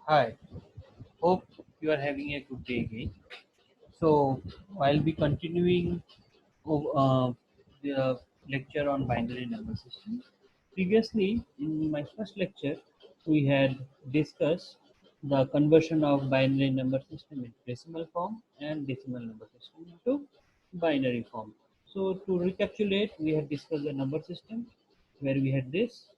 Hi, hope you are having a good day again. So, I'll be continuing the lecture on binary number system. Previously, in my first lecture, we had discussed the conversion of binary number system into decimal form and decimal number system into binary form. So, to recapitulate, we had discussed the number system where we had this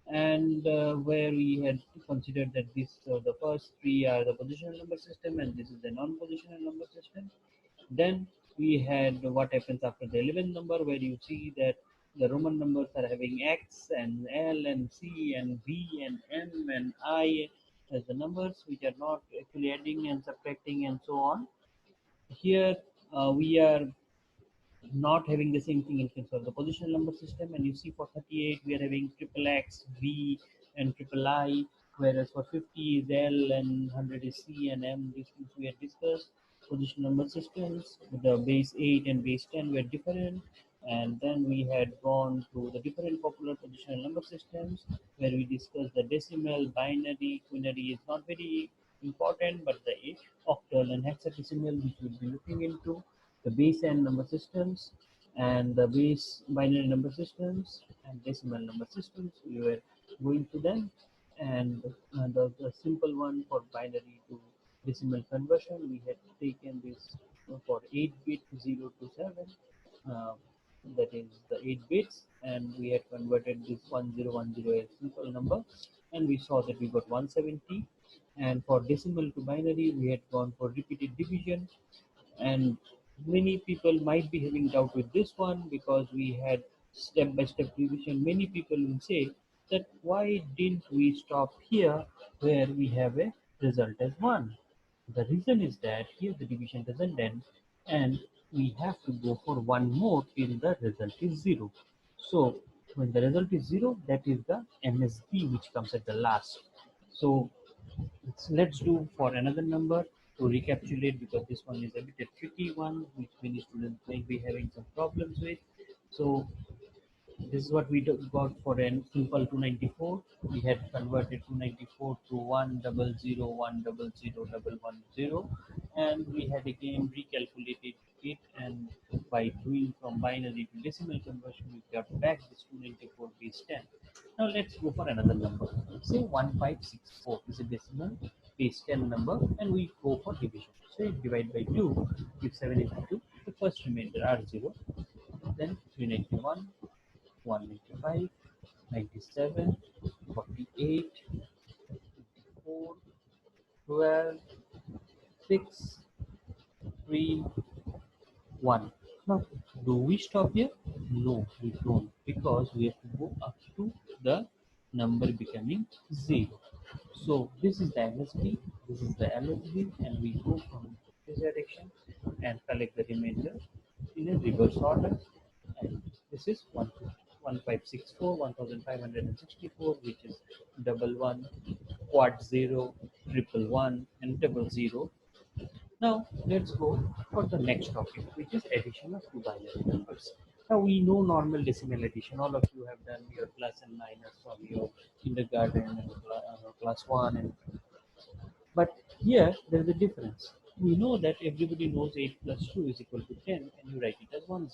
and where we had considered that the first three are the positional number system and this is the non-positional number system. Then we had what happens after the 11th number, where you see that the Roman numbers are having X and L and C and V and M and I as the numbers which are not actually adding and subtracting and so on. Here we are not having the same thing in terms of the positional number system, and you see for 38 we are having triple X, V and triple I, whereas for 50 is L and 100 is C and M. These things we had discussed. Position number systems, the base 8 and base 10 were different, and then we had gone to the different popular positional number systems where we discussed the decimal, binary, quinary is not very important, but the octal and hexadecimal which we'll be looking into, the base and number systems and the base binary number systems and decimal number systems. We were going to them, and the simple one for binary to decimal conversion, we had taken this for 8-bit 0 to 7. Uh, that is the 8 bits, and we had converted this 1010 as simple number, and we saw that we got 170. And for decimal to binary, we had gone for repeated division, and many people might be having doubt with this one because we had step by step revision. Many people will say that why didn't we stop here where we have a result as 1. The reason is that here the division doesn't end and we have to go for one more till the result is 0. So when the result is 0, that is the MSB which comes at the last. So let's do for another number to recapitulate, because this one is a bit a tricky one which many students might be having some problems with. So this is what we got for a simple 294. We had converted 294 to 100 100 110, and we had again recalculated it, and by doing from binary to decimal conversion, we got back this 294 base 10. Now let's go for another number. Say 1564 is a decimal base 10 number, and we go for division. So divide by 2, give 782. The first remainder are 0, then 391, 195, 97, 48, 4, 12, 6, 3, 1. Now, do we stop here? No, we don't, because we have to go up to the number becoming 0. So, this is the MSB, this is the LSB, and we go from this direction and collect the remainder in a reverse order. And this is 1564, 1564, which is double one, quad 0, triple one, and double 0. Now let's go for the next topic, which is addition of two binary numbers. Now we know normal decimal addition. All of you have done your plus and minus from your kindergarten and class one, and but here there is a difference. We know that everybody knows 8 plus 2 is equal to 10, and you write it as 10.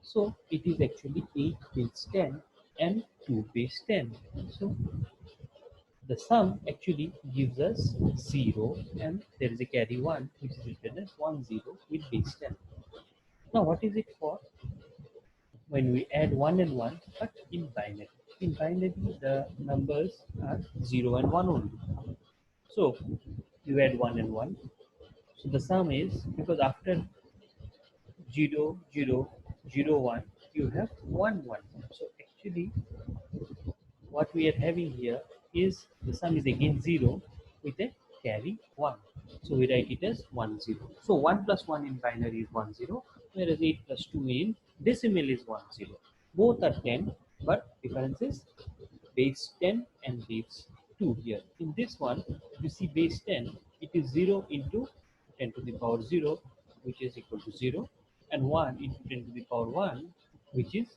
So it is actually 8 base 10 and 2 base 10. So the sum actually gives us 0, and there is a carry 1 which is written as 10 with base 10. Now what is it for? When we add 1 and 1, but in binary. In binary the numbers are 0 and 1 only. So you add 1 and 1. So the sum is, because after 0 0 0 1 you have 1 1. So actually what we are having here is the sum is again 0 with a carry 1. So we write it as 10. So 1 plus 1 in binary is 10, whereas 8 plus 2 in decimal is 10. Both are 10, but difference is base 10 and base 2 here. In this one, if you see base 10, it is 0 into 10 to the power 0, which is equal to 0, and 1 into 10 to the power 1, which is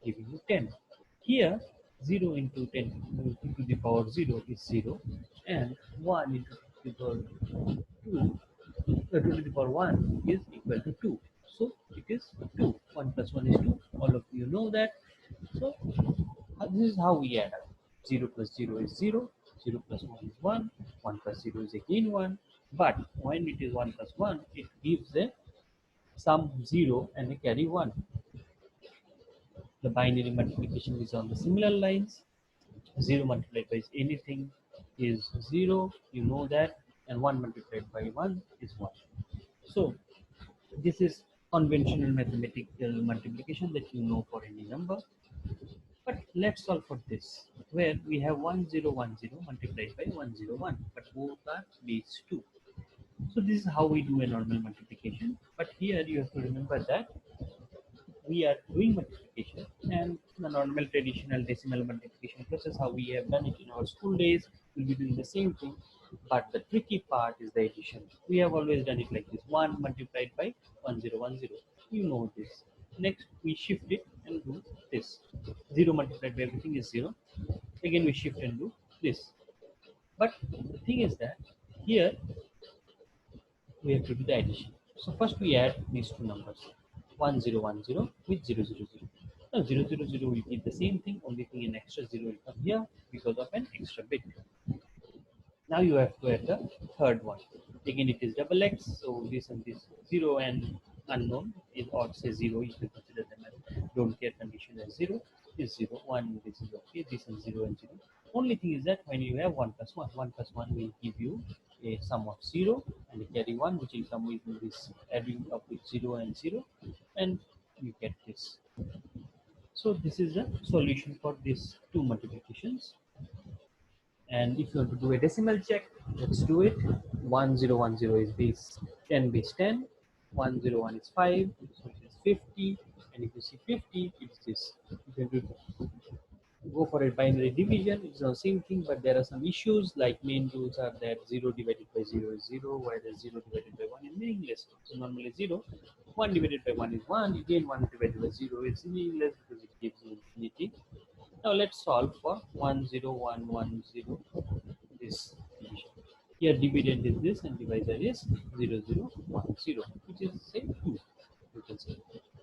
giving you 10. Here, 0 into 10 to the power 0 is 0, and 1 into 2 to the 2 to the power 1 is equal to 2. So it is 2. 1 plus 1 is 2. All of you know that. So this is how we add up. 0 plus 0 is 0. 0 plus 1 is 1. 1 plus 0 is again 1. But when it is 1 plus 1, it gives a sum 0 and a carry 1. The binary multiplication is on the similar lines. 0 multiplied by anything is 0, you know that, and 1 multiplied by 1 is 1. So this is conventional mathematical multiplication that you know for any number. But let's solve for this, where we have 1010 multiplied by 101, but both are base 2. So this is how we do a normal multiplication. But here you have to remember that we are doing multiplication and the normal traditional decimal multiplication process how we have done it in our school days will be doing the same thing, but the tricky part is the addition. We have always done it like this: 1 multiplied by 1010, you know this. Next we shift it and do this. 0 multiplied by everything is 0. Again we shift and do this. But the thing is that here we have to do the addition. So first we add these two numbers, 1010 with 000. Now 000 will keep the same thing, only thing an extra 0 will come here because of an extra bit. Now you have to add the third one. Again it is double x, so this and this 0 and unknown is, or say 0, you can consider them as don't care condition as 0 is 0, 1 this is okay, this is 0 and 0. Only thing is that when you have 1 plus 1, 1 plus 1 will give you a sum of 0 and a carry 1 which will come with this adding up with 0 and 0, and you get this. So this is the solution for these two multiplications. And if you want to do a decimal check, let's do it. 1010 is base 10 base 10, 101 is 5, so it is 50, and if you see 50, it's this. You can go for a binary division, it's the same thing, but there are some issues like main rules are that 0 divided by 0 is 0, whereas 0 divided by 1 is meaningless. So normally 0, 1 divided by 1 is 1, again 1 divided by 0 is meaningless because it gives you infinity. Now let's solve for 10110, this division. Here dividend is this and divisor is 0010, which is say 2. You can say.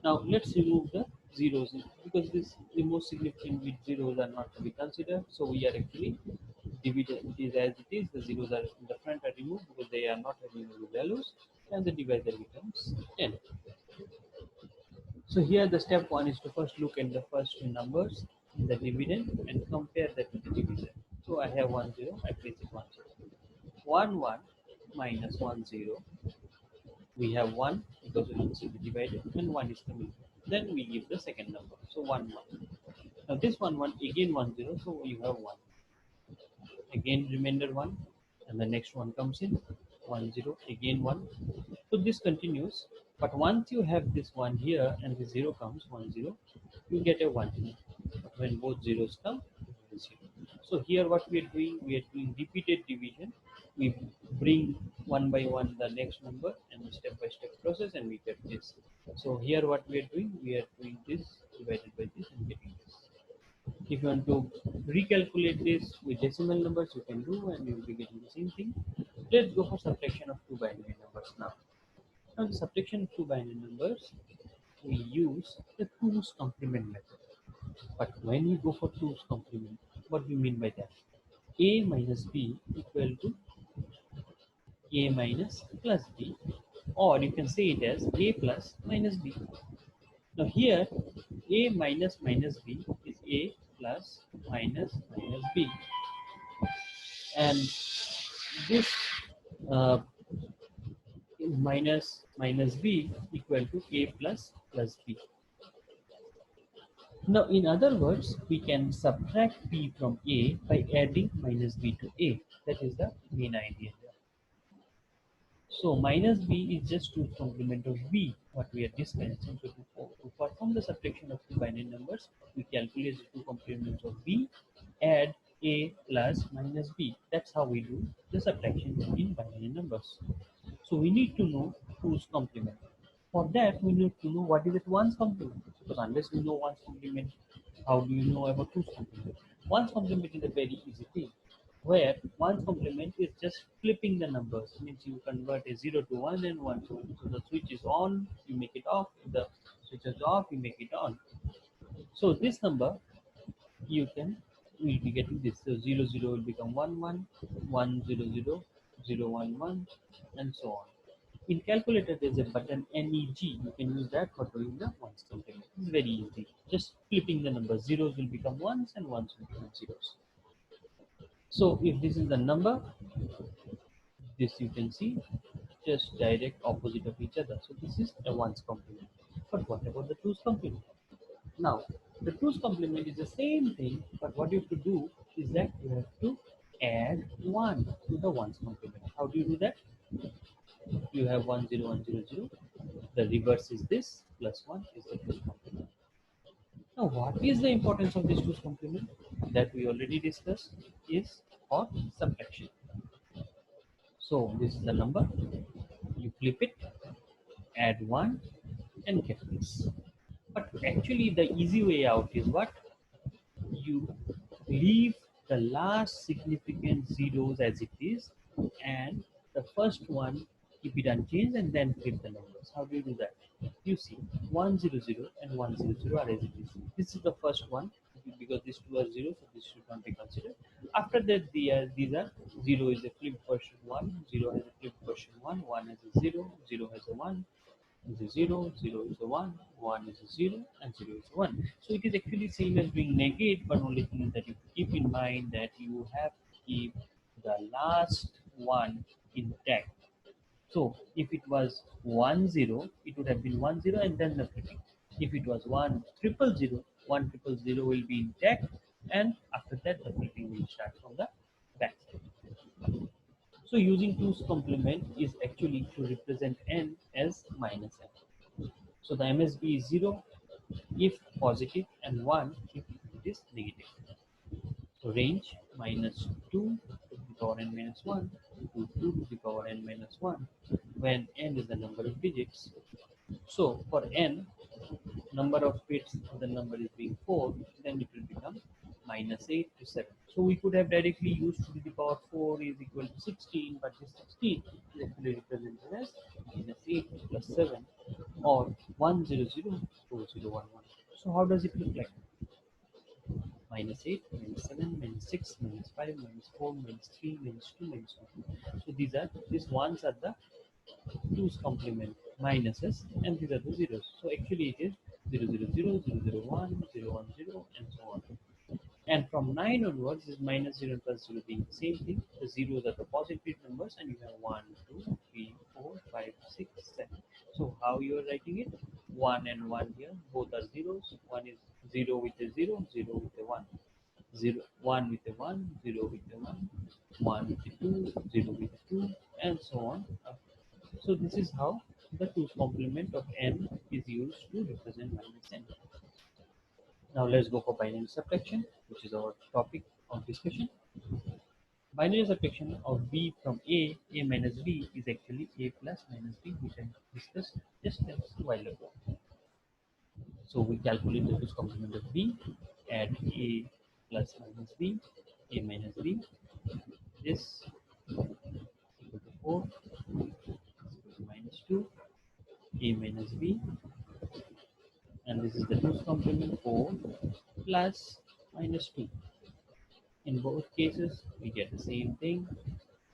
Now let's remove the zeros because this the most significant with zeros are not to be considered. So we are actually dividend it is as it is. The zeros are in the front are removed because they are not having any values, and the divisor becomes 10. So here the step one is to first look at the first two numbers in the dividend and compare that with the divisor. So I have 10, I place it 10. 1 minus 10, we have 1 because we can see the divided and 1 is coming. Then we give the second number. So 1. Now this 1 again 10, so you have 1. Again remainder 1 and the next one comes in 10 again 1. So this continues, but once you have this 1 here and the 0 comes 10, you get a 1 here. But when both zeros come, it is 0. So here what we are doing repeated division. We bring one by one the next number and step by step process and we get this. So here what we are doing this divided by this and getting this. If you want to recalculate this with decimal numbers, you can do and you will be getting the same thing. Let's go for subtraction of two binary numbers now. Now the subtraction of two binary numbers, we use the 2's complement method. But when you go for 2's complement, what do you mean by that? A minus B equal to A minus plus B, or you can say it as A plus minus B. Now here A minus minus B is A plus minus minus B, and this uh, minus minus B equal to A plus plus B. Now in other words, we can subtract B from A by adding minus B to A. That is the main idea here. So minus B is just 2's complement of B, what we are discussing. So to perform the subtraction of two binary numbers, we calculate the two complements of B, add A plus minus B. That's how we do the subtraction in binary numbers. So we need to know 2's complement. For that, we need to know what is it 1's complement. Because unless we know 1's complement, how do you know about 2's complement? 1's complement is a very easy thing. where one's complement is just flipping the numbers. Means you convert a 0 to 1 and 1 to 1. So the switch is on, you make it off. If the switch is off, you make it on. So this number you can will be getting this. So 0 0 will become 1 1, 1 0 0, 0 1 1, and so on. In calculator, there's a button NEG. You can use that for doing the ones complement. It's very easy. Just flipping the numbers. Zeros will become ones and ones will become zeros. So if this is the number, this you can see just direct opposite of each other. So this is a ones complement. But what about the twos complement? Now, the twos complement is the same thing, but what you have to do is that you have to add 1 to the ones complement. How do you do that? You have 1 0 1 0 0. The reverse is this, plus 1 is the twos complement. Now, what is the importance of this twos complement that we already discussed is for subtraction. So, this is the number, you flip it, add 1, and get this. But actually, the easy way out is what? You leave the last significant zeros as it is, and the first one keep it unchanged and then flip the numbers. How do you do that? You see 100 and 100 are as it is. This is the first one because these two are zero, so this should not be considered. After that, these are zero is a flipped version 1, 0 has a flipped version 1, 1 has a 0, 0 has a 1, is a 0, 0 is a 1, 1 is a 0, and 0 is a 1. So it is actually same as being negate, but only thing is that you keep in mind that you have to keep the last one intact. So if it was 1 0, it would have been 1 0 and then the flipping. If it was 1 triple 0, 1 triple 0 will be intact, and after that the flipping will start from the back side. So using 2's complement is actually to represent n as minus n. So the MSB is 0 if positive and 1 if it is negative. So range minus 2 to the power n minus 1 to 2 to the power n minus 1 when n is the number of digits. So for n, number of bits the number is being 4, then it will become minus 8 to 7. So we could have directly used 2 to the power 4 is equal to 16, but this 16 is actually represented as minus 8 plus 7 or 100 So how does it look like? Minus 8, minus 7, minus 6, minus 5, minus 4, minus 3, minus 2, minus 1. So these ones are the 2's complement minuses, and these are the zeros. So actually it is 0, 0, 0, 0, 0, 1, 0, 1, 0, and so on. And from 9 onwards is minus 0 and plus 0 being the same thing. The zeros are the positive numbers, and you have 1, 2, 3, 4, 5, 6, 7. So how you are writing it? 1 and 1 here, both are zeros. One is 0 with a 0, 0 with a 1. 0, 1 with a 1, 0 with a 1, 1 with a 2, 0 with a 2, and so on. So this is how the 2's complement of n is used to represent minus n. Now let's go for binary subtraction, which is our topic of discussion. Binary subtraction of b from a minus b is actually a plus minus b, which I discussed just a while ago. So we calculate the 2's complement of b, add a plus minus b, a minus b, this equal to 4, equal to minus 2, a minus b, and this is the 2's complement 4 plus minus 2. In both cases, we get the same thing.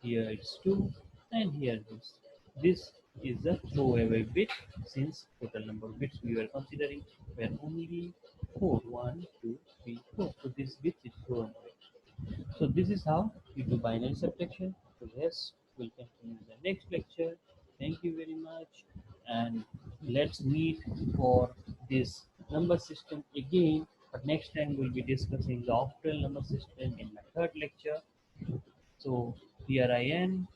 Here it's 2 and here this. This is the throwaway bit since total number of bits we were considering were only 4. 1, 2, 3, 4. So this bit is thrown away. So this is how you do binary subtraction. So yes, we'll continue in the next lecture. Thank you very much, and let's meet for this number system again. But next time we'll be discussing the octal number system in my third lecture. So here I am.